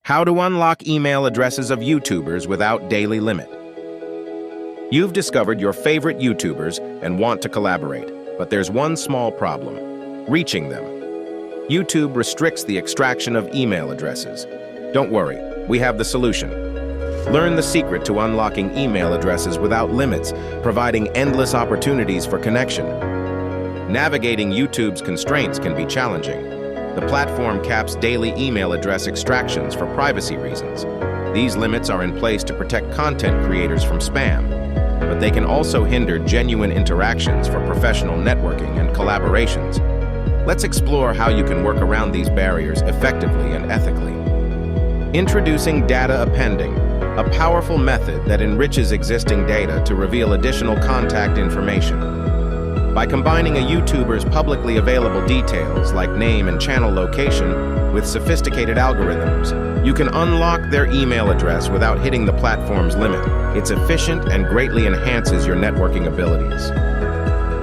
How to unlock email addresses of YouTubers without daily limit. You've discovered your favorite YouTubers and want to collaborate, but there's one small problem: reaching them. YouTube restricts the extraction of email addresses. Don't worry, we have the solution. Learn the secret to unlocking email addresses without limits, providing endless opportunities for connection. Navigating YouTube's constraints can be challenging. The platform caps daily email address extractions for privacy reasons. These limits are in place to protect content creators from spam, but they can also hinder genuine interactions for professional networking and collaborations. Let's explore how you can work around these barriers effectively and ethically. Introducing data appending, a powerful method that enriches existing data to reveal additional contact information. By combining a YouTuber's publicly available details like name and channel location with sophisticated algorithms, you can unlock their email address without hitting the platform's limit. It's efficient and greatly enhances your networking abilities.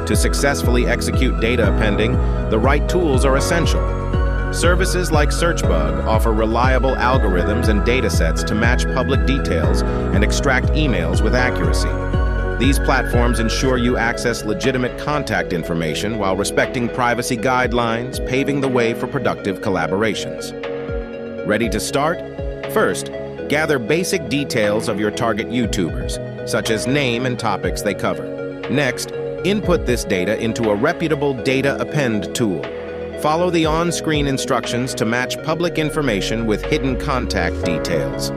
To successfully execute data appending, the right tools are essential. Services like Searchbug offer reliable algorithms and datasets to match public details and extract emails with accuracy. These platforms ensure you access legitimate contact information while respecting privacy guidelines, paving the way for productive collaborations. Ready to start? First, gather basic details of your target YouTubers, such as name and topics they cover. Next, input this data into a reputable data append tool. Follow the on-screen instructions to match public information with hidden contact details.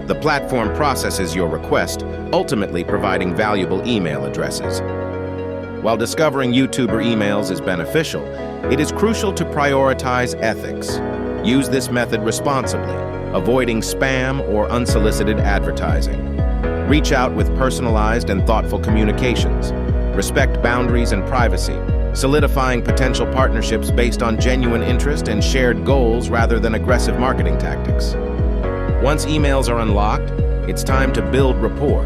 The platform processes your request, ultimately providing valuable email addresses. While discovering YouTuber emails is beneficial, it is crucial to prioritize ethics. Use this method responsibly, avoiding spam or unsolicited advertising. Reach out with personalized and thoughtful communications. Respect boundaries and privacy, solidifying potential partnerships based on genuine interest and shared goals rather than aggressive marketing tactics. Once emails are unlocked, it's time to build rapport.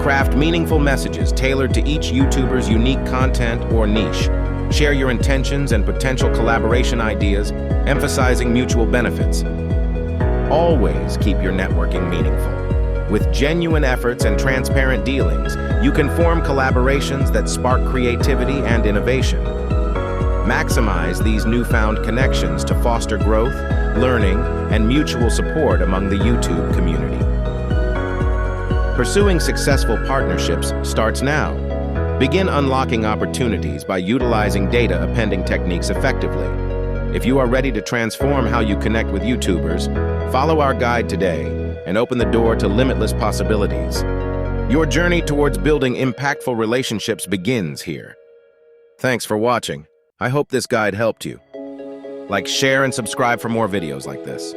Craft meaningful messages tailored to each YouTuber's unique content or niche. Share your intentions and potential collaboration ideas, emphasizing mutual benefits. Always keep your networking meaningful. With genuine efforts and transparent dealings, you can form collaborations that spark creativity and innovation. Maximize these newfound connections to foster growth, learning, and mutual support among the YouTube community. Pursuing successful partnerships starts now. Begin unlocking opportunities by utilizing data appending techniques effectively. If you are ready to transform how you connect with YouTubers, follow our guide today and open the door to limitless possibilities. Your journey towards building impactful relationships begins here. Thanks for watching. I hope this guide helped you. Like, share, and subscribe for more videos like this.